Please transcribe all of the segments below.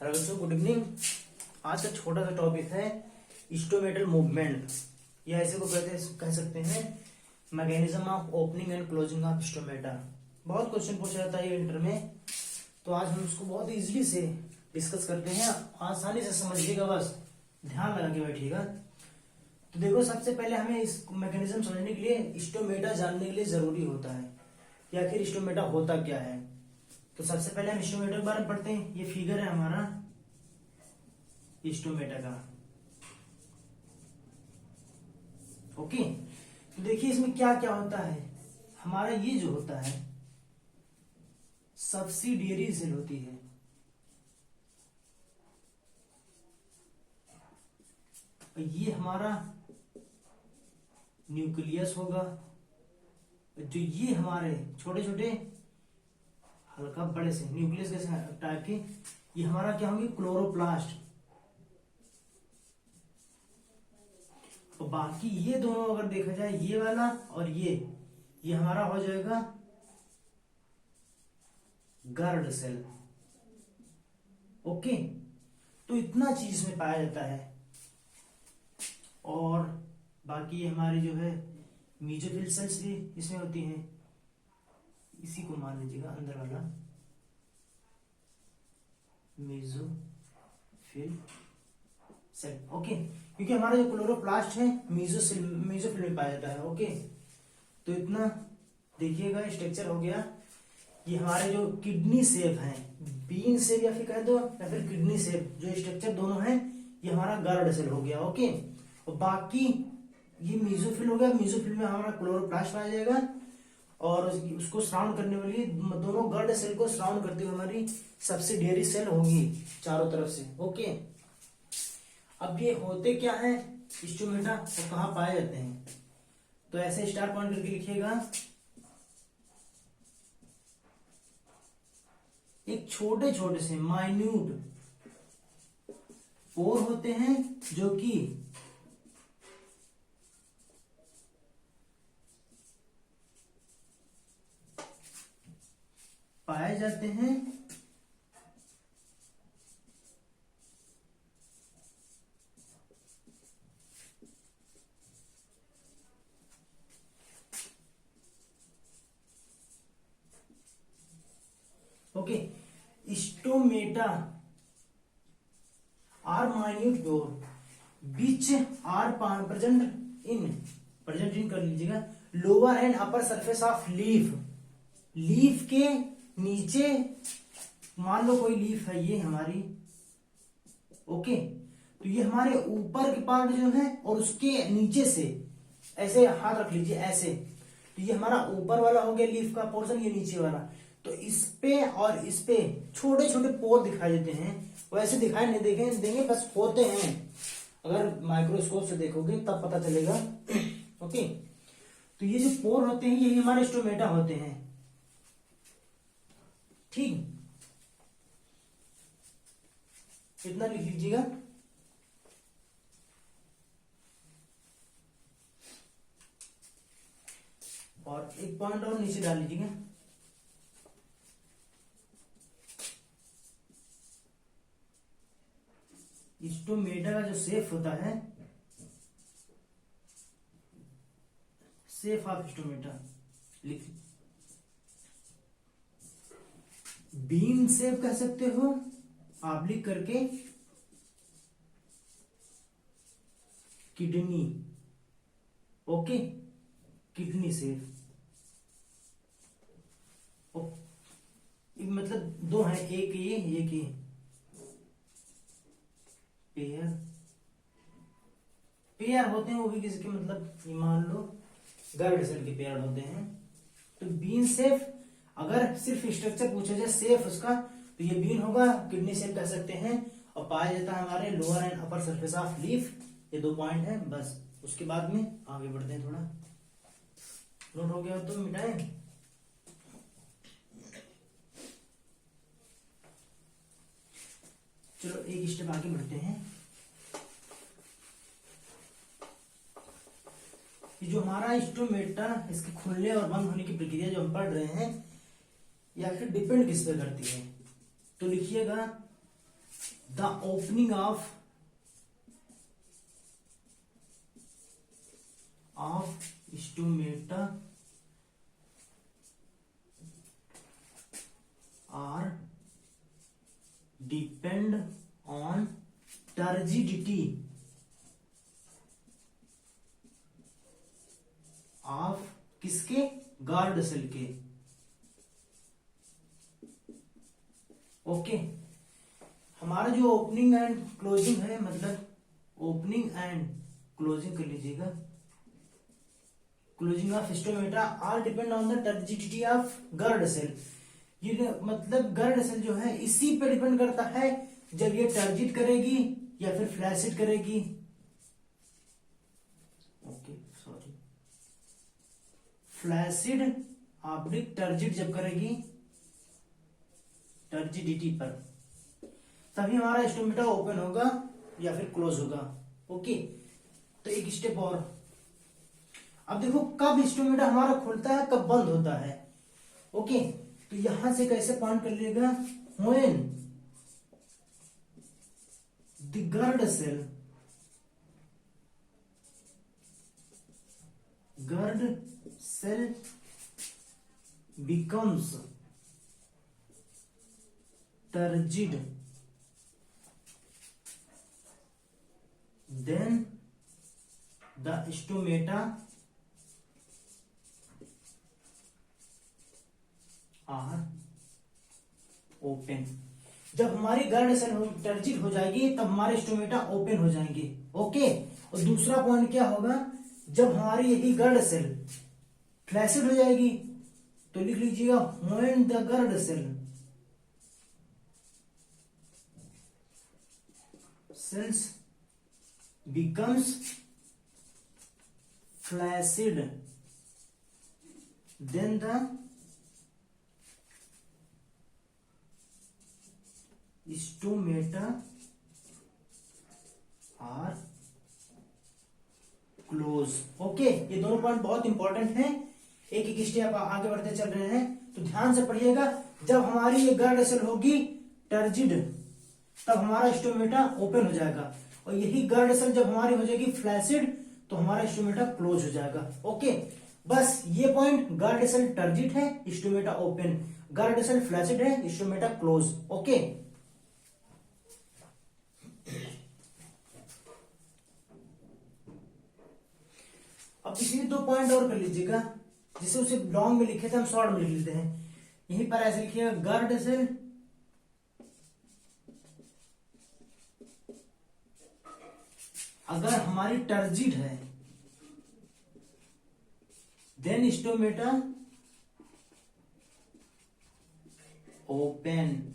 Hello बच्चों, good evening. आज का छोटा सा टॉपिक है स्टोमेटल मूवमेंट, या ऐसे को कह सकते हैं mechanism of opening and closing of stomata. बहुत क्वेश्चन पूछा जाता है इंटर में, तो आज हम उसको बहुत इजीली से डिस्कस करते हैं। आसानी से समझिएगा, बस ध्यान लगा के बैठिएगा। तो देखो, सबसे पहले हमें इस मैकेनिज्म समझने के लिए स्टोमेटा जानने के लिए जरूरी होता है कि आखिर स्टोमेटा होता क्या है। तो सबसे पहले हम स्टोमेटा के बारे में पढ़ते हैं। ये फिगर है हमारा स्टोमेटा का। ओके, तो देखिए इसमें क्या क्या होता है। हमारा ये जो होता है सब्सिडियरी सेल होती है। ये हमारा न्यूक्लियस होगा। जो ये हमारे छोटे छोटे हल्का बड़े से न्यूक्लियस के टाइप के, ये हमारा क्या होंगे, क्लोरोप्लास्ट। और बाकी ये दोनों अगर देखा जाए, ये वाला और ये हमारा हो जाएगा गार्ड सेल। ओके, तो इतना चीज में पाया जाता है। और बाकी ये हमारी जो है मीजोफिल सेल्स भी इसमें होती हैं। इसी को मान लीजिएगा अंदर वाला मेसोफिल सेल। ओके, क्योंकि हमारा जो क्लोरोप्लास्ट है मेसोफिल में पाया जाता है। ओके, तो इतना देखिएगा स्ट्रक्चर हो गया। ये हमारे जो किडनी शेप है, बीन शेप या फिर कह दो या फिर किडनी शेप, जो स्ट्रक्चर दोनों है, ये हमारा गार्ड सेल हो गया। ओके, और बाकी ये मेसोफिल हो गया। मेसोफिल में हमारा क्लोरोप्लास्ट पाया जाएगा और उसको सराउंड करने वाली दोनों गार्ड सेल को सराउंड करते हुए हमारी सब्सिडियरी सेल होंगी चारों तरफ से। ओके, अब ये होते क्या है स्टोमेटा और कहाँ पाए जाते हैं, तो ऐसे स्टार पॉइंट करके लिखिएगा। एक छोटे छोटे से माइन्यूट पोर होते हैं जो कि पाए जाते हैं okay. Stomata are minute pore which are present in कर लीजिएगा lower end upper surface of leaf के नीचे। मान लो कोई लीफ है ये हमारी। ओके, तो ये हमारे ऊपर के पार्ट जो है और उसके नीचे से ऐसे हाथ रख लीजिए ऐसे, तो ये हमारा ऊपर वाला हो गया लीफ का पोर्शन, ये नीचे वाला। तो इस पे और इस पे छोटे छोटे पोर दिखाई देते हैं। वैसे दिखाई नहीं देंगे, बस होते हैं। अगर माइक्रोस्कोप से देखोगे तब पता चलेगा। ओके, तो ये जो पोर होते हैं यही हमारे स्टोमेटा होते हैं। ठीक, इतना लिख लीजिएगा। और एक पॉइंट और नीचे डाल लीजिएगा। स्टोमेटा का जो शेप होता है, शेप ऑफ स्टोमेटा लिख, बीन शेप कह सकते हो, ऑब्लिक करके किडनी। Okay, kidney shape. मतलब दो है, एक ये पेयर होते हैं, वो भी किसी के मतलब मान लो गार्ड सेल के पेयर होते हैं। तो बीन शेप, अगर सिर्फ स्ट्रक्चर पूछा जाए शेप उसका, तो ये बीन होगा, किडनी शेप कह सकते हैं। और पाया जाता है हमारे lower end upper surface of leaf. ये दो पॉइंट है बस। उसके बाद में आगे बढ़ते हैं। थोड़ा नोट हो गया तो मिटाए। चलो एक स्टेप आगे बढ़ते हैं। ये जो हमारा स्टोमेटा, इसके खुलने और बंद होने की प्रक्रिया जो हम पढ़ रहे हैं, या फिर डिपेंड किस पे करती है, तो लिखिएगा the opening of stomata are depend on turgidity of किसके, गार्ड सेल के। ओके, हमारा जो ओपनिंग एंड क्लोजिंग है, मतलब ओपनिंग एंड क्लोजिंग कर लीजिएगा, closing of stomata are depend on the turgidity of guard cell. ये मतलब गार्ड सेल जो है इसी पे डिपेंड करता है, जब ये टर्जिट करेगी या फिर फ्लैसिड करेगी। Okay sorry, flaccid oblique turgid जब करेगी टर्जिडिटी पर, तभी हमारा स्टोमेटा ओपन होगा या फिर क्लोज होगा। ओके, तो एक स्टेप और। अब देखो कब स्टोमेटा हमारा खुलता है, कब बंद होता है। ओके, तो यहां से कैसे पॉइंट कर लेगा, when the guard cell becomes turgid, then the stomata are open। जब हमारी गार्ड सेल टर्जिड हो जाएगी तब हमारे स्टोमेटा ओपन हो जाएंगे। ओके, और दूसरा पॉइंट क्या होगा, जब हमारी यही गार्ड सेल फ्लैसिड हो जाएगी, तो लिख लीजिएगा when the guard cells becomes flaccid, then the stomata are close। Okay, ये दोनों पॉइंट बहुत इंपॉर्टेंट हैं, एक एक स्टेप आगे बढ़ते चल रहे हैं, तो ध्यान से पढ़िएगा। जब हमारी ये गार्ड सेल होगी टर्जिड, तब हमारा स्टोमेटा ओपन हो जाएगा, और यही गार्ड सेल जब हमारी हो जाएगी फ्लैसिड, तो हमारा स्टोमेटा क्लोज हो जाएगा। ओके, बस ये पॉइंट, गार्ड सेल टर्जिड है, stomata open, guard cell flaccid है, स्टोमेटा क्लोज। ओके, अब इसी दो पॉइंट और कर लीजिएगा, जिसे उसे लॉन्ग में लिखे थे हम शॉर्ट में लिख लेते हैं। यहीं पर ऐसे लिखिएगा, गार्ड सेल अगर हमारी टर्जिड है, देन स्टोमेटा ओपन।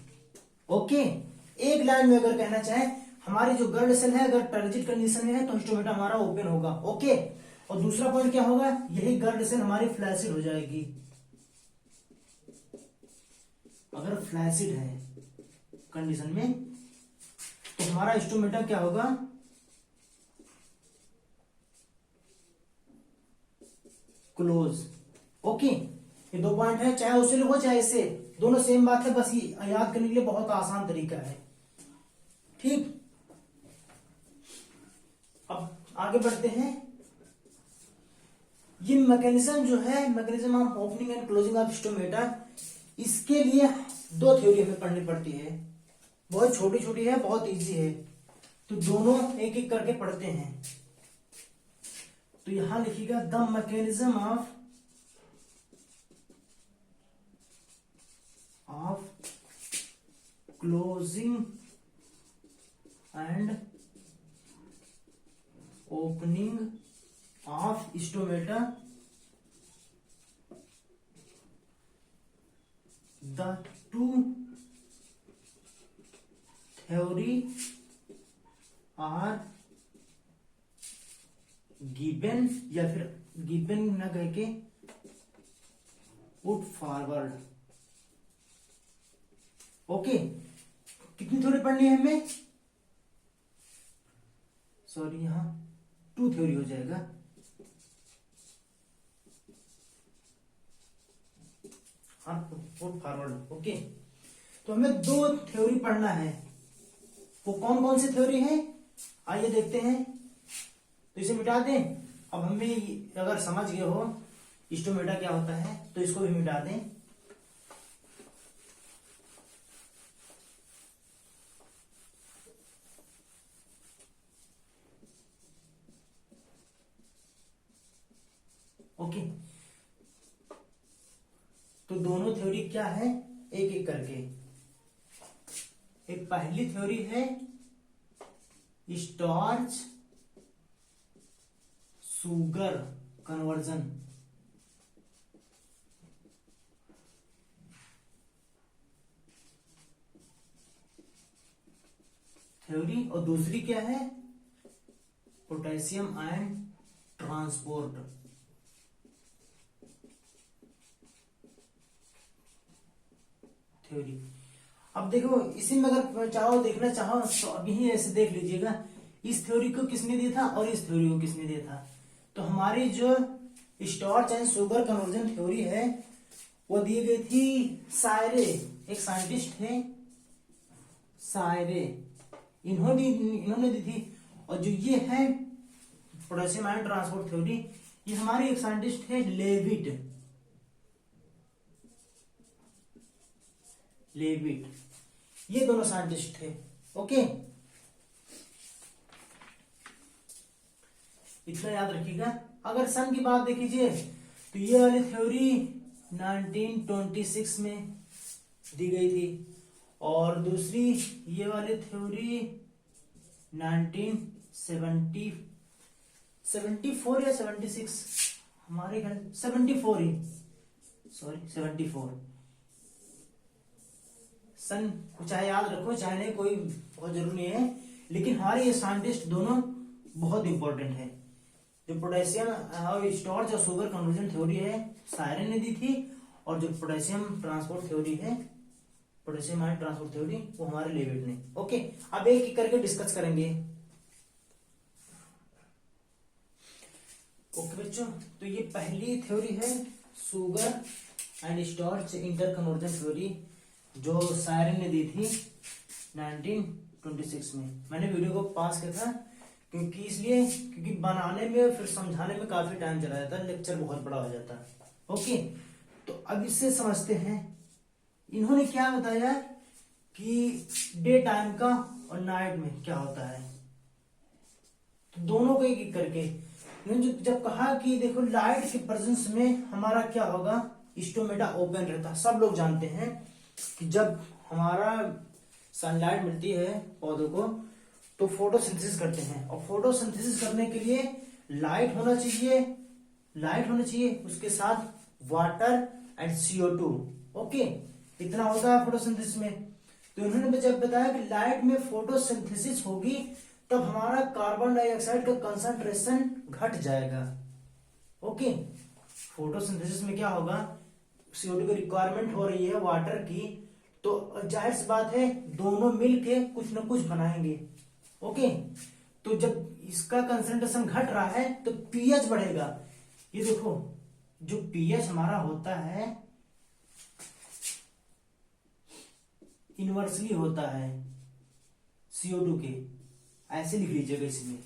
ओके, एक लाइन में अगर कहना चाहे, हमारी जो गार्ड सेल है अगर टर्जिड कंडीशन में है तो स्टोमेटा हमारा ओपन होगा। ओके, और दूसरा पॉइंट क्या होगा, यही गार्ड सेल हमारी फ्लैसिड हो जाएगी। अगर फ्लैसिड है कंडीशन में, तो हमारा स्टोमेटा क्या होगा, क्लोज। ओके, ये दो पॉइंट है, चाहे उसे लिखो चाहे इससे, दोनों सेम बात है, बस ये याद करने के लिए बहुत आसान तरीका है। ठीक, अब आगे बढ़ते हैं। ये मैकेनिज्म जो है, mechanism of opening and closing of stomata, इसके लिए दो थ्योरी हमें पढ़नी पड़ती है। बहुत छोटी छोटी है, बहुत इजी है, तो दोनों एक एक करके पढ़ते हैं। तो यहां लिखिएगा, the mechanism of closing and opening of stomata, the two theory are given, या फिर गिवन ना कह के पुट फॉरवर्ड। ओके, कितनी थ्योरी पढ़नी है हमें, सॉरी यहां टू थ्योरी हो जाएगा। हाँ, पुट फॉरवर्ड। ओके, तो हमें दो थ्योरी पढ़ना है। वो कौन कौन सी थ्योरी है, आइए देखते हैं। तो इसे मिटा दें। अब हमें अगर समझ गए हो स्टोमेटा क्या होता है तो इसको भी मिटा दें। ओके, तो दोनों थ्योरी क्या है एक एक करके। एक पहली थ्योरी है स्टार्च शुगर कन्वर्जन। थ्योरी, और दूसरी क्या है पोटेशियम आयन ट्रांसपोर्ट। थ्योरी। अब देखो इसी में अगर चाहो देखना चाहो तो अभी ही ऐसे देख लीजिएगा, इस थ्योरी को किसने दिया था और इस थ्योरी को किसने दिया था। तो हमारी जो starch and sugar conversion theory है वो दी गई थी सायरे, एक साइंटिस्ट थे सायरे, इन्होंने दी थी। और जो ये है पोटेशियम आयन ट्रांसपोर्ट थ्योरी, ये हमारे एक साइंटिस्ट थे लेविट। ये दोनों साइंटिस्ट थे। ओके, इतना याद रखिएगा। अगर सन की बात देखिए तो ये वाली थ्योरी 1926 में दी गई थी और दूसरी ये वाली थ्योरी 1974 या 76, हमारे घर 74 ही, सॉरी 74 सन, चाहे याद रखो चाहे नहीं, कोई बहुत जरूरी नहीं है, लेकिन हमारे ये साइंटिस्ट दोनों बहुत इंपॉर्टेंट है। जो पोटेशियम और स्टार्च और शुगर कन्वर्जन थ्योरी है सायरे ने दी थी, और जो पोटेशियम ट्रांसपोर्ट थ्योरी है, पोटेशियम आयन ट्रांसपोर्ट थ्योरी, वो हमारे लेविट ने। ओके, अब एक एक करके डिस्कस करेंगे। ओके बच्चों, तो ये पहली थ्योरी है sugar and starch inter conversion theory, जो सायरे ने दी थी 1926 में। मैंने वीडियो को पास किया था क्योंकि बनाने में फिर समझाने में काफी टाइम चला जाता है, लेक्चर बहुत बड़ा हो जाता है। ओके, तो अब इससे समझते हैं इन्होंने क्या बताया कि डे टाइम का और नाइट में क्या होता है। तो दोनों को एक एक करके इन्होंने जब कहा कि देखो लाइट के प्रेजेंस में हमारा क्या होगा, स्टोमेटा ओपन रहता है। सब लोग जानते हैं कि जब हमारा सनलाइट मिलती है पौधों को तो फोटोसिंथेसिस करते हैं, और फोटोसिंथेसिस करने के लिए लाइट होना चाहिए, उसके साथ वाटर एंड CO2। ओके, इतना होता है फोटोसिंथेसिस में। तो इन्होंने जब बताया कि लाइट में फोटोसिंथेसिस होगी तब हमारा कार्बन डाइऑक्साइड का कंसंट्रेशन घट जाएगा। ओके, फोटोसिंथेसिस में क्या होगा, CO2 की रिक्वायरमेंट हो रही है वाटर की, तो जाहिर सी बात है दोनों मिलके कुछ ना कुछ बनाएंगे। ओके, तो जब इसका कंसंट्रेशन घट रहा है तो पीएच बढ़ेगा। ये देखो जो पीएच हमारा होता है इनवर्सली होता है CO2 के, ऐसे लिख लीजिएगा इसमें।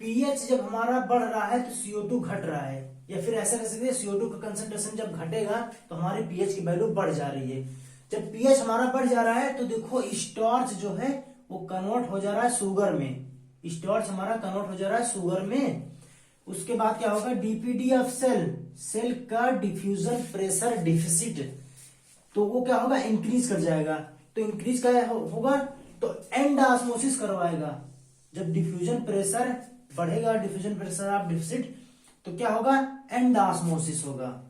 पीएच जब हमारा बढ़ रहा है तो CO2 घट रहा है, या फिर ऐसा कह सकते हैं CO2 का कंसंट्रेशन जब घटेगा तो हमारे पीएच की वैल्यू बढ़ जा रही है। जब पीएच हमारा बढ़ जा रहा है तो देखो स्टार्च जो है वो कन्वर्ट हो जा रहा है शुगर में, स्टार्च हमारा कन्वर्ट हो जा रहा है शुगर में। उसके बाद क्या होगा, डीपीडी ऑफ सेल का डिफ्यूजन प्रेशर डिफिसिट, तो वो क्या होगा, इंक्रीज कर जाएगा। तो इंक्रीज क्या होगा, तो एंड ऑस्मोसिस करवाएगा। जब डिफ्यूजन प्रेशर बढ़ेगा, डिफ्यूजन प्रेशर ऑफ डिफिसिट, तो क्या होगा, एंड ऑस्मोसिस होगा।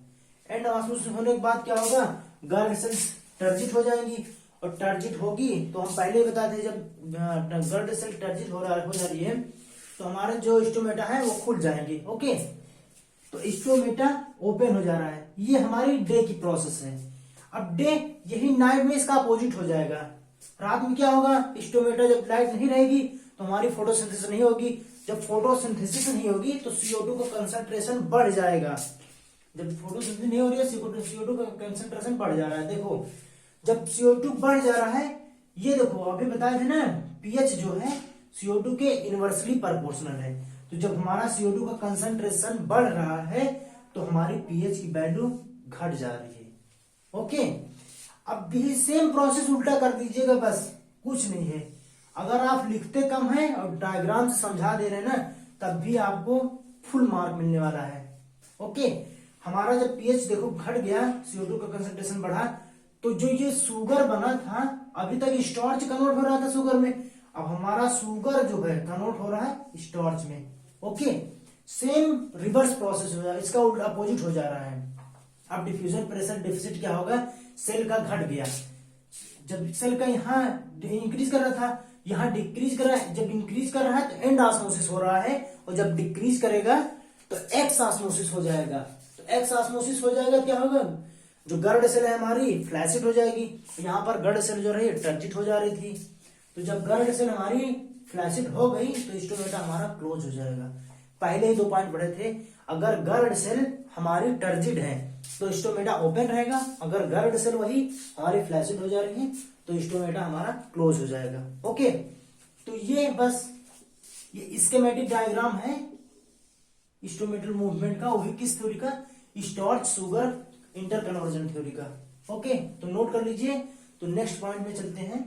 एंड ऑस्मोसिस होने के बाद क्या होगा, गर्ड सेल्स टर्जिट हो जाएंगी, और टर्जिट होगी तो हम पहले ही बताते जब गर्ड सेल टर्जिट हो जा रही है तो हमारे जो स्टोमेटा है वो खुल जाएंगे। ओके, तो स्टोमेटा ओपन हो जा रहा है, ये हमारी डे की प्रोसेस है। अब डे, यही नाइट में इसका अपोजिट हो जाएगा। रात में क्या होगा, स्टोमेटा जब लाइट नहीं रहेगी तो हमारी फोटोसिंथेसिस नहीं होगी। जब फोटोसिंथेसिस नहीं होगी तो CO2 का कंसंट्रेशन बढ़ जाएगा। जब फोटोसिंथेसिस नहीं हो रही है CO2 का कंसंट्रेशन बढ़ जा रहा है। देखो जब CO2 बढ़ जा रहा है ये देखो अभी बताए थे ना, पीएच जो है CO2 के इनवर्सली प्रोपोर्शनल है। तो जब हमारा CO2 का कंसंट्रेशन बढ़ रहा है तो हमारी पीएच की वैल्यू घट जा रही है। ओके, अब भी सेम प्रोसेस उल्टा कर दीजिएगा, बस कुछ नहीं है। अगर आप लिखते कम है और डायग्राम से समझा दे रहे हैं ना, तब भी आपको फुल मार्क मिलने वाला है। ओके, हमारा जब पीएच देखो घट गया, CO2 का कंसंट्रेशन बढ़ा, तो जो ये शुगर बना था, अभी तक स्टार्च कन्वर्ट हो रहा था शुगर में, अब हमारा शुगर जो है कन्वर्ट हो रहा है स्टार्च में। ओके, सेम रिवर्स प्रोसेस हो रहा है, इसका उल्टा अपोजिट हो जा रहा है। अब डिफ्यूजन प्रेशर डेफिसिट क्या होगा, सेल का घट गया, जब सेल का यहाँ इंक्रीज कर रहा था, यहाँ डिक्रीज कर रहा है। जब इंक्रीज कर रहा है तो एंड ऑस्मोसिस हो रहा है, और जब डिक्रीज करेगा तो एक्स ऑस्मोसिस हो जाएगा। तो एक्स ऑस्मोसिस हो जाएगा, क्या होगा, जो गर्ड सेल है हमारी फ्लैसिड हो जाएगी। यहाँ पर गर्ड सेल जो रही टर्जिट हो जा रही थी, तो जब गर्ड सेल हमारी फ्लैसिड हो गई तो स्टोमेटा हमारा क्लोज हो जाएगा। पहले ही 2 पॉइंट पढ़े थे, अगर गर्ड सेल हमारी टर्जिड है तो स्टोमेटा ओपन रहेगा, अगर गर्ड सेल वही हमारी फ्लैसिड हो जा रही है तो स्टोमेटा हमारा क्लोज हो जाएगा। ओके, तो ये बस ये स्कीमेटिक डायग्राम है स्टोमेटल मूवमेंट का, वो भी किस थ्योरी का, स्टार्च शुगर इंटरकन्वर्जन थ्योरी का। ओके, तो नोट कर लीजिए। तो नेक्स्ट पॉइंट में चलते हैं।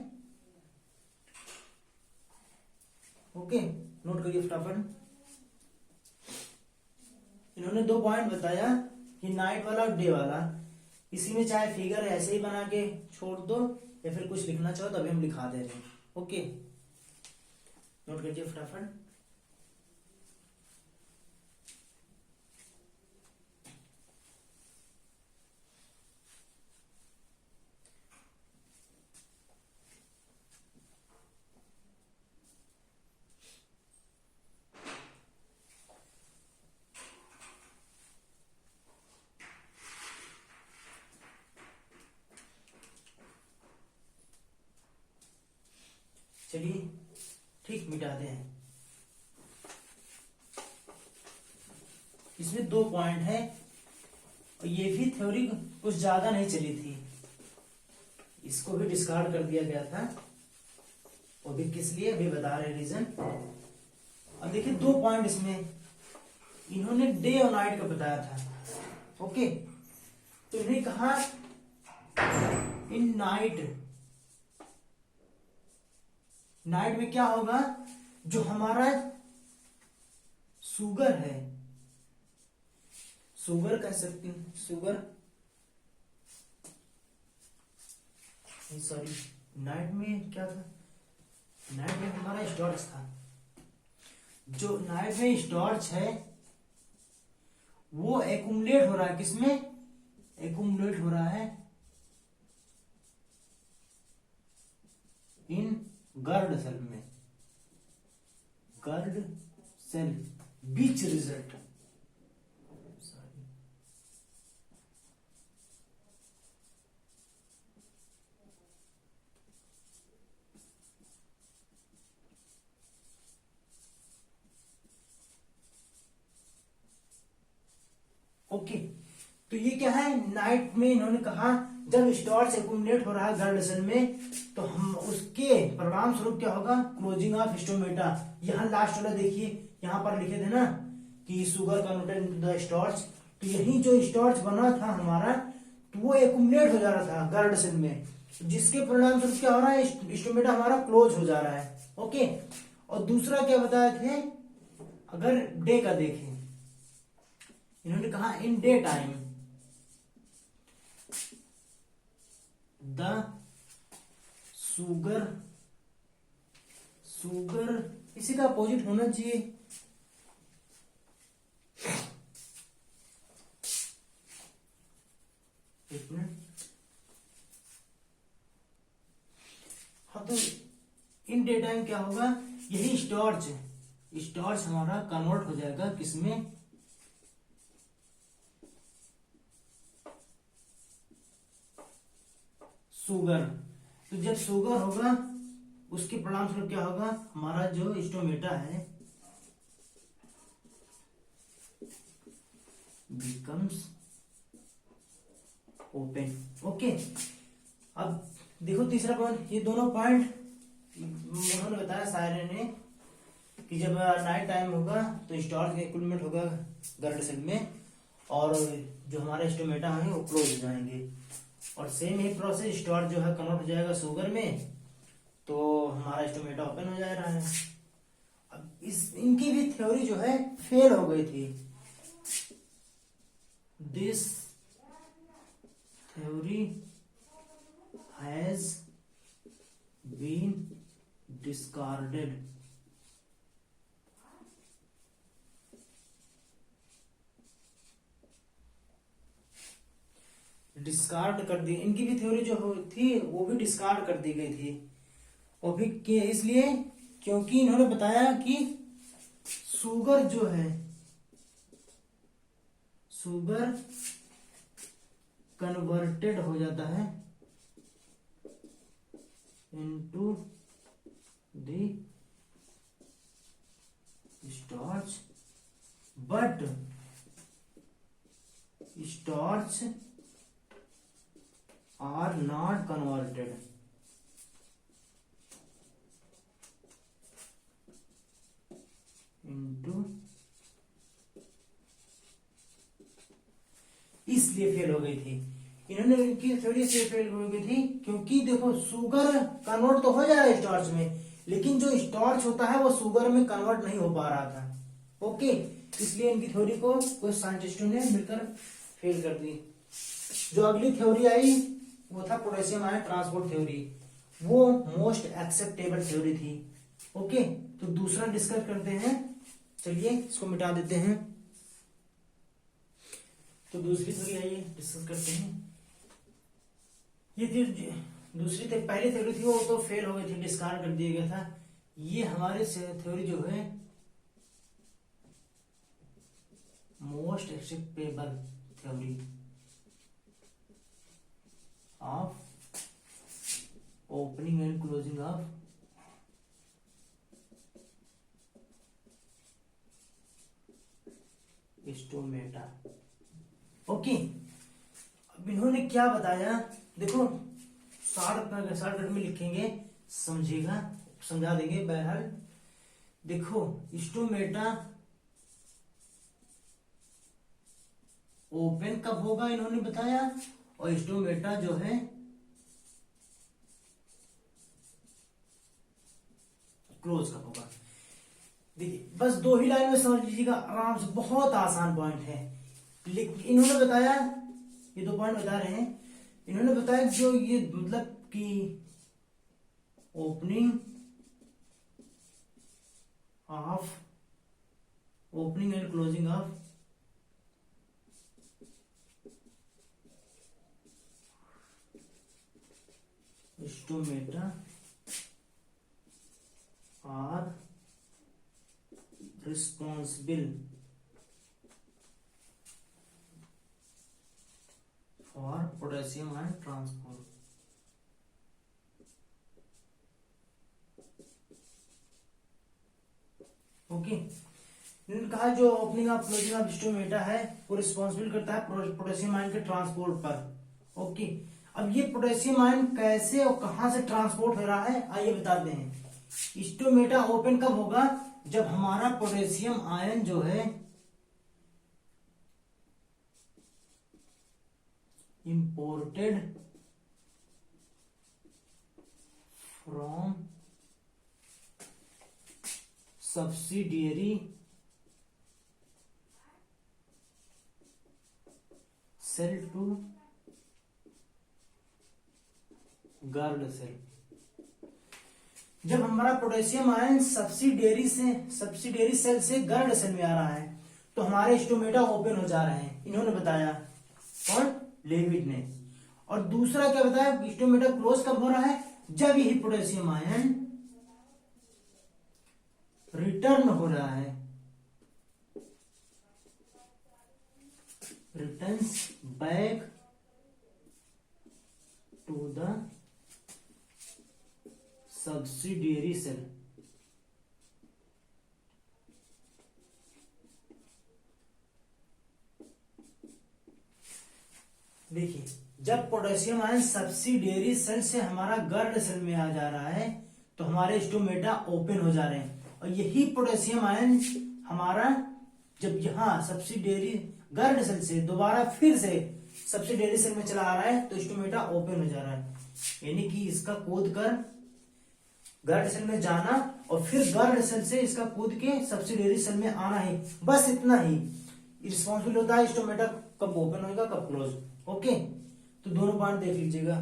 ओके, नोट करिए फटाफट। इन्होंने 2 पॉइंट बताया कि नाइट वाला और डे वाला, इसी में चाहे फिगर ऐसे ही बना के छोड़ दो या फिर कुछ लिखना चाहो तो अभी हम लिखा दे रहे हैं। ओके, नोट करिए फटाफट। चलिए ठीक, मिटाते हैं। इसमें 2 पॉइंट है, और ये भी थ्योरी कुछ ज्यादा नहीं चली थी, इसको भी डिस्कार्ड कर दिया गया था। वो भी किस लिए, अभी बता रहे रीजन। अब देखिए 2 पॉइंट इसमें इन्होंने डे और नाइट का बताया था। ओके, तो इन्हें कहा इन नाइट में क्या होगा, जो हमारा शुगर है, शुगर कह सकते हैं, शुगर सॉरी, नाइट में क्या था, नाइट में हमारा स्टार्च था। जो नाइट में स्टार्च है वो एक्युमुलेट हो रहा है, किसमें एक्युमुलेट हो रहा है, इन गर्ड सेल में, गर्ड सेल, बीच रिजल्ट, ओके। तो ये क्या है, नाइट में इन्होंने कहा जब स्टार्च एक्युमुलेट हो रहा है गर्ड सेल में, तो हम उसके परिणाम स्वरूप क्या होगा, क्लोजिंग ऑफ स्टोमेटा। यहाँ लास्ट वाला देखिए, यहाँ पर लिखे थे ना कि sugar converted into the starch, तो यही जो स्टार्च बना था हमारा, तो वो एक्युमुलेट हो जा रहा था गर्ड सेल में, जिसके परिणाम स्वरूप क्या हो रहा है, स्टोमेटा हमारा क्लोज हो जा रहा है। ओके, और दूसरा क्या बताए थे, अगर डे का देखें, इन्होंने कहा in day time the sugar इसी का अपोजिट होना चाहिए, एक मिनट। हाँ, तो इन डे टाइम क्या होगा, यही स्टार्च हमारा कन्वर्ट हो जाएगा किसमें, शुगर। तो जब शुगर होगा उसके परिणाम स्वरूप क्या होगा, हमारा जो स्टोमेटा है बिकम्स ओपन। ओके, अब देखो तीसरा पॉइंट, ये दोनों पॉइंट उन्होंने बताया सारे ने कि जब नाइट टाइम होगा तो स्टार्च का इक्विपमेंट होगा गर्ड सेल में, और जो हमारे स्टोमेटा है वो क्लोज हो जाएंगे, और सेम ही प्रोसेस स्टार्च जो है कन्वर्ट हो जाएगा शुगर में, तो हमारा स्टोमेटा ओपन हो जा रहा है। अब इनकी भी थ्योरी जो है फेल हो गई थी। This theory has been discarded. Discard कर दी, इनकी भी थ्योरी जो थी वो भी डिस्कार्ड कर दी गई थी। वो भी इसलिए क्योंकि इन्होंने बताया कि शुगर जो है, शुगर कन्वर्टेड हो जाता है into the starch, but starch are not converted into, इसलिए फेल हो गई थी। इन्होंने इनकी थ्योरी से फेल हो गई थी क्योंकि देखो शुगर कन्वर्ट तो हो जा रहा है स्टार्च में, लेकिन जो स्टार्च होता है वो शुगर में कन्वर्ट नहीं हो पा रहा था। ओके, इसलिए इनकी थ्योरी को कुछ साइंटिस्टों ने मिलकर फेल कर दी। जो अगली थ्योरी आई वो था पोटेशियम आयन ट्रांसपोर्ट थ्योरी, वो मोस्ट एक्सेप्टेबल थ्योरी थी। ओके, तो दूसरा डिस्कस करते हैं, चलिए इसको मिटा देते हैं। तो दूसरी थ्योरी आइए डिस्कस करते हैं। ये दूसरी थी, पहली थ्योरी थी वो तो फेल हो गई थी, डिस्कार्ड कर दिया गया था। ये हमारे थ्योरी जो है most acceptable theory of opening and closing of stomata. Okay, अब इन्होंने क्या बताया, देखो शॉर्टकट में लिखेंगे, समझिएगा, समझा देंगे बहरहाल। देखो स्टोमेटा ओपन कब होगा इन्होंने बताया, और स्टोमेटा जो है क्लोज कब होगा। देखिए बस दो ही लाइन में समझ लीजिएगा आराम से, बहुत आसान पॉइंट है। इन्होंने बताया, ये दो पॉइंट बता रहे हैं, इन्होंने बताया जो ये मतलब कि opening and closing of stomata are responsible for potassium ion transport. Okay, इन्होंने कहा जो opening of closing of stomata है वो रिस्पॉन्सिबल करता है पोटेशियम आयन के ट्रांसपोर्ट पर। ओके, अब ये पोटेशियम आयन कैसे और कहां से ट्रांसपोर्ट हो रहा है आइए बताते हैं। स्टोमेटा ओपन कब होगा, जब हमारा पोटेशियम आयन जो है imported from subsidiary cell to guard cell. जब हमारा पोटेशियम आयन सब्सिडियरी सेल से गार्ड सेल में आ रहा है तो हमारे स्टोमेटा ओपन हो जा रहे हैं, इन्होंने बताया, कौन, लेविट ने। और दूसरा क्या बताया, स्टोमेटा क्लोज कब हो रहा है, जब यही पोटेशियम आयन रिटर्न हो रहा है, returns back to the subsidiary cell. देखिए जब पोटेशियम आयन सब्सिडियरी सेल से हमारा गर्ड सेल में आ जा रहा है तो हमारे स्टोमेटा ओपन हो जा रहे हैं, और यही पोटेशियम आयन हमारा जब यहाँ सब्सिडियरी गर्ड सेल से दोबारा फिर से सब्सिडियरी सेल में चला आ रहा है तो स्टोमेटा ओपन हो जा रहा है। यानी कि इसका कूद कर गर्ड सेल में जाना और फिर गर्ड सेल से इसका कूद के सब्सिडियरी सेल में आना है, बस इतना ही रिस्पॉन्सिबल होता है स्टोमेटा कब ओपन होगा कब क्लोज। ओके, तो दोनों पॉइंट देख लीजिएगा।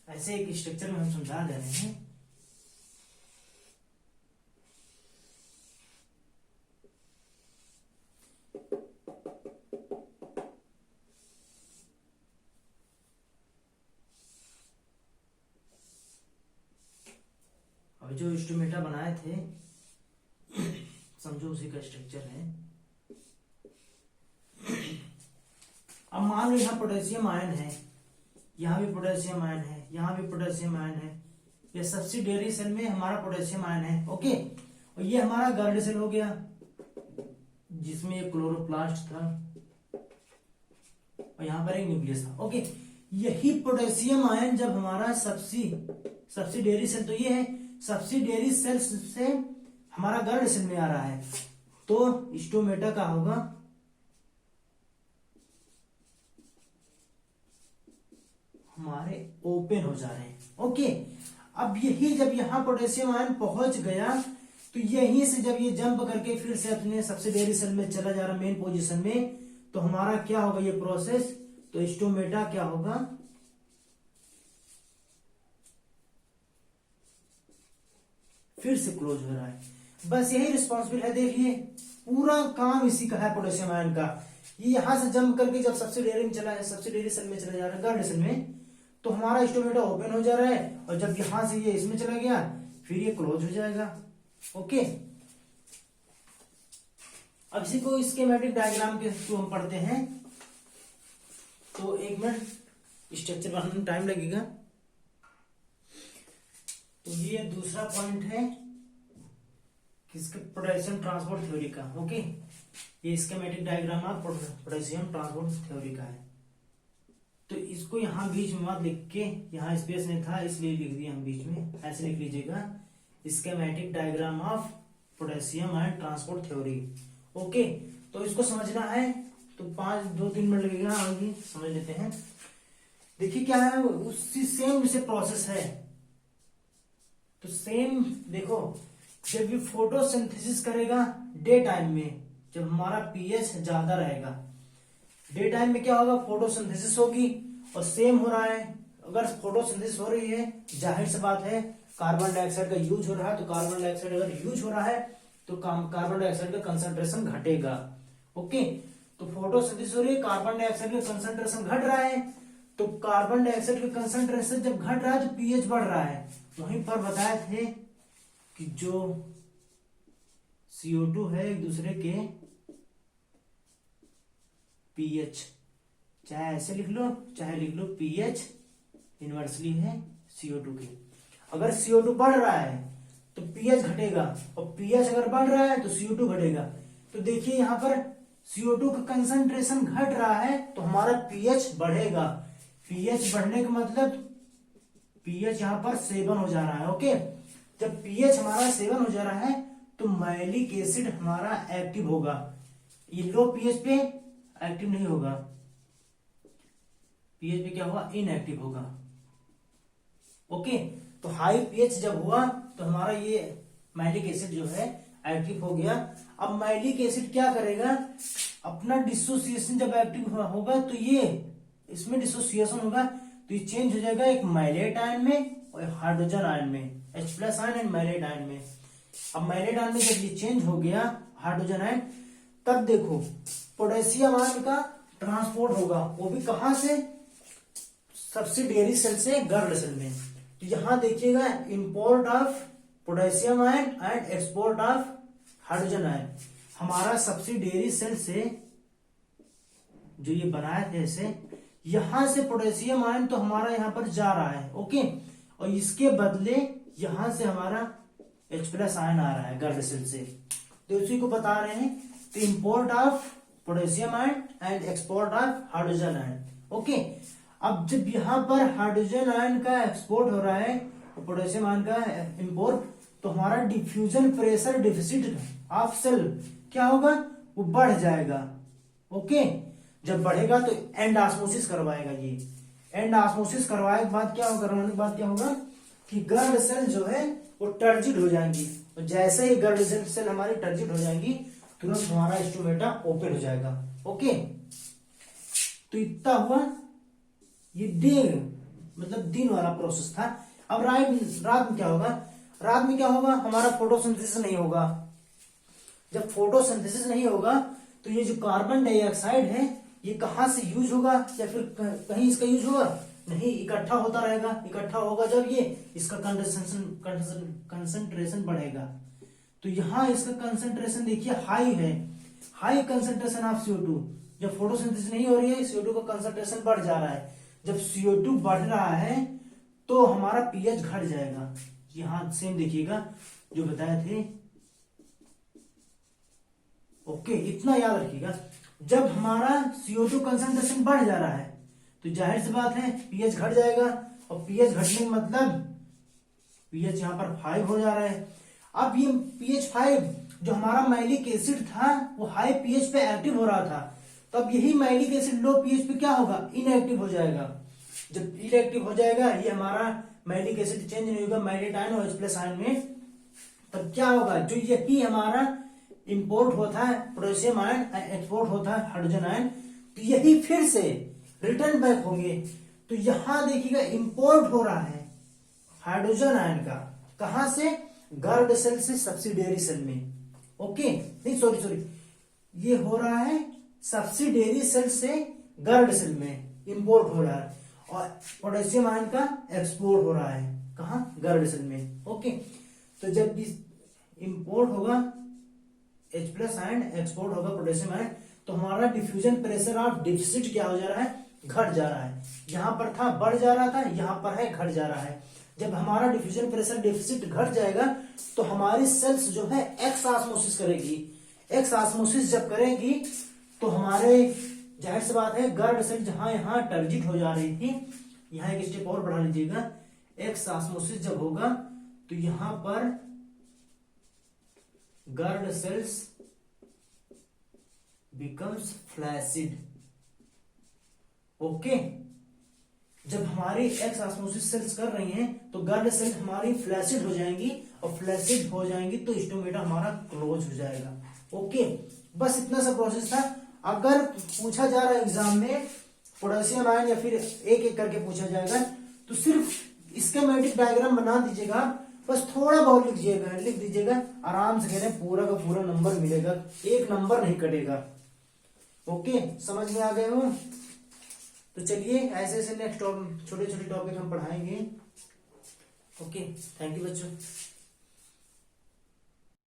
ऐसे एक स्ट्रक्चर में हम समझा दे रहे हैं। अब जो स्टोमेटा बनाए थे समझो उसी का स्ट्रक्चर है। अब मान लो यहाँ पोटेशियम आयन है, यहाँ भी पोटेशियम आयन है, यहाँ भी पोटेशियम आयन है, ये सब्सिडियरी सेल में हमारा पोटेशियम आयन है। ओके, और ये हमारा गर्ड सेल हो गया जिसमें एक क्लोरोप्लास्ट था और यहाँ पर एक न्यूक्लियस था। ओके, यही पोटेशियम आयन जब हमारा सब्सिडियरी सेल, तो ये है सब्सिडियरी सेल से हमारा गर्ड सेल में आ रहा है तो स्टोमेटा का होगा हमारे ओपन हो जा रहे हैं। ओके, अब यही जब यहां पोटेशियम आयन पहुंच गया तो यहीं से जब ये जंप करके फिर से अपने सब्सिडियरी सेल में चला जा रहा मेन पोजीशन में, तो हमारा क्या होगा ये प्रोसेस, तो स्टोमेटा क्या होगा फिर से क्लोज हो रहा है। बस यही रिस्पॉन्सिबल है। देखिए पूरा काम इसी का है पोटेशियम आयन का। ये यहां से जंप करके जब सब्सिडियरी सेल में चला जा रहा है गर्ड सेल में, तो हमारा स्टोमेटा ओपन हो जा रहा है, और जब यहां से ये इसमें चला गया फिर ये क्लोज हो जाएगा। ओके, अब इसी को स्कीमेटिक डायग्राम के थ्रू हम पढ़ते हैं। तो एक मिनट स्ट्रक्चर बनाने में टाइम लगेगा। तो ये दूसरा पॉइंट है किसके, पोटेशियम ट्रांसपोर्ट थ्योरी का। ओके, ये schematic diagram of potassium transport theory का है। तो इसको यहाँ बीच में मत लिख के, यहाँ स्पेस नहीं था इसलिए लिख दिया हम बीच में, ऐसे लिख लीजिएगा schematic diagram of potassium and transport theory. Okay, तो इसको समझना है तो 2-3 मिनट लगेगा, आगे समझ लेते हैं। देखिए क्या है, उसी सेम जैसे प्रोसेस है। तो सेम देखो, जब ये फोटोसिंथेसिस करेगा डे टाइम में, जब हमारा पीएच ज्यादा रहेगा, डे टाइम में क्या होगा, फोटोसिंथेसिस होगी। और सेम हो रहा है, अगर फोटोसिंथेसिस हो रही है, जाहिर सी बात है कार्बन डाइऑक्साइड का यूज हो रहा है, तो कार्बन डाइऑक्साइड अगर यूज हो रहा है तो कार्बन डाइऑक्साइड का कंसंट्रेशन घटेगा। ओके, तो फोटोसिंथेसिस हो रही है, कार्बन डाइऑक्साइड का कंसंट्रेशन घट रहा है, तो कार्बन डाइऑक्साइड का कंसंट्रेशन जब घट रहा है तो पीएच बढ़ रहा है। वहीं पर बताए थे कि जो CO2 है एक दूसरे के पीएच, चाहे ऐसे लिख लो चाहे लिख लो, पीएच इनवर्सली है CO2 के। अगर CO2 बढ़ रहा है तो पीएच घटेगा, और पीएच अगर बढ़ रहा है तो CO2 घटेगा। तो देखिए यहाँ पर CO2 का कंसंट्रेशन घट रहा है तो हमारा पीएच बढ़ेगा। पीएच बढ़ने का मतलब पीएच यहाँ पर 7 हो जा रहा है। ओके, जब पीएच हमारा 7 हो जा रहा है तो मैलिक एसिड हमारा एक्टिव होगा। ये लो पीएच पे एक्टिव नहीं होगा, पीएच पे क्या होगा, इनएक्टिव होगा। ओके, तो हाई पीएच जब हुआ तो हमारा ये मैलिक एसिड जो है एक्टिव हो गया। अब मैलिक एसिड क्या करेगा, अपना डिसोसिएशन जब एक्टिव होगा तो ये इसमें डिसोसिएशन होगा, तो ये चेंज हो जाएगा एक मैलेट आयन में और हाइड्रोजन आयन में, H+ ion and mallet ion में। अब मैलेट आयन में जब ये चेंज हो गया हाइड्रोजन आयन, तब देखो पोटेशियम आयन का ट्रांसपोर्ट होगा, वो भी कहां से, सब्सिडियरी सेल से गर्ड सेल में। तो यहां देखिएगा import of potassium ion and export of hydrogen ion. हमारा सब्सिडियरी सेल से जो ये बनाए थे ऐसे, यहां से पोटेशियम आयन तो हमारा यहां पर जा रहा है। ओके, और इसके बदले यहां से हमारा H+ आयन आ रहा है गर्ड सेल से, तो उसी को बता रहे हैं तो import of potassium ion and export of hydrogen ion. Okay, अब जब यहाँ पर हाइड्रोजन आयन का एक्सपोर्ट हो रहा है और पोटेशियम आयन का इंपोर्ट, तो हमारा diffusion pressure deficit of cell क्या होगा, वो बढ़ जाएगा। ओके, जब बढ़ेगा तो एंड ऑस्मोसिस करवाएगा। ये एंड ऑस्मोसिस करवाने के बाद क्या होगा, करवाने के बाद क्या होगा कि गर्ड सेल जो है वो टर्जिड हो जाएंगी, और जैसे ही गर्ड सेल हमारी टर्जिड हो जाएंगी तुरंत हमारा स्टोमेटा ओपन हो जाएगा। ओके, तो इतना हुआ, ये डे मतलब दिन वाला प्रोसेस था। अब रात में क्या होगा, रात में क्या होगा, हमारा फोटोसिंथेसिस नहीं होगा। जब फोटोसिंथेसिस नहीं होगा तो ये जो कार्बन डाइऑक्साइड है ये कहां से यूज होगा, या फिर कहीं इसका यूज होगा नहीं, इकट्ठा होता रहेगा। इकट्ठा होगा जब ये इसका कंसंट्रेशन बढ़ेगा, तो यहाँ इसका कंसंट्रेशन देखिए हाई है, हाई कंसंट्रेशन ऑफ CO2। जब फोटोसिंथेसिस नहीं हो रही है CO2 का कंसंट्रेशन बढ़ जा रहा है। जब CO2 बढ़ रहा है तो हमारा pH घट जाएगा। यहां सेम देखिएगा जो बताए थे। ओके, इतना याद रखिएगा, जब हमारा CO2 कंसंट्रेशन बढ़ जा रहा है तो जाहिर सी बात है pH घट जाएगा, और pH घटने का मतलब pH यहाँ पर 5 हो जा रहा है। अब ये pH 5 जो हमारा मैलिक एसिड था वो हाई pH पे एक्टिव हो रहा था, तो अब यही मैलिक एसिड लो pH पे क्या होगा, इनएक्टिव हो जाएगा। जब इनएक्टिव हो जाएगा, ये हमारा मैलिक एसिड चेंज नहीं होगा मैलिट आयन और H+ आयन में, तब क्या होगा, जो यही हमारा इंपोर्ट होता है पोटेशियम आयन, एक्सपोर्ट होता है हाइड्रोजन आयन, तो यही फिर से रिटर्न बैक होंगे। तो यहां देखिएगा इंपोर्ट हो रहा है हाइड्रोजन आयन का, कहां से, गर्ड सेल से सब्सिडियरी सेल में। ओके, नहीं सॉरी, ये हो रहा है सब्सिडियरी सेल से गर्ड सेल में इंपोर्ट हो रहा है, और पोटेशियम आयन का एक्सपोर्ट हो रहा है कहां, गर्ड सेल में। ओके, तो जब इंपोर्ट होगा H+ आयन, एक्सपोर्ट होगा पोटेशियम आयन, तो हमारा डिफ्यूजन प्रेशर ऑफ डिफिसिट क्या हो जा रहा है, घट जा रहा है। यहां पर था बढ़ जा रहा था, यहां पर है घट जा रहा है। जब हमारा डिफ्यूजन प्रेशर डिफिसिट घट जाएगा तो हमारी सेल्स जो है एक्स ऑस्मोसिस करेगी। एक्स ऑस्मोसिस जब करेगी तो हमारे जाहिर सी बात है गर्ड सेल जहां यहां टर्जिट हो जा रही थी, यहां एक स्टेप और बढ़ा लीजिएगा, एक्स ऑस्मोसिस जब होगा तो यहां पर गर्ड सेल्स बिकम्स फ्लैसिड। ओके, जब हमारी एक्स ऑस्मोसिस सेल्स कर रही हैं तो गर्ड सेल हमारी फ्लैसिड हो जाएंगी, और फ्लैसिड हो जाएंगी तो स्टोमेटा हमारा क्लोज हो जाएगा। ओके, बस इतना सा प्रोसेस था। अगर पूछा जा रहा है एग्जाम में पोटेशियम आयन या फिर एक एक करके पूछा जाएगा तो सिर्फ स्कीमेटिक डायग्राम बना दीजिएगा, बस थोड़ा बहुत लिख दीजिएगा, आराम से कह पूरा का पूरा नंबर मिलेगा, एक नंबर नहीं कटेगा। ओके, समझ में आ गए हो? तो चलिए ऐसे ऐसे नेक्स्ट छोटे छोटे टॉपिक हम पढ़ाएंगे। ओके, थैंक यू बच्चों।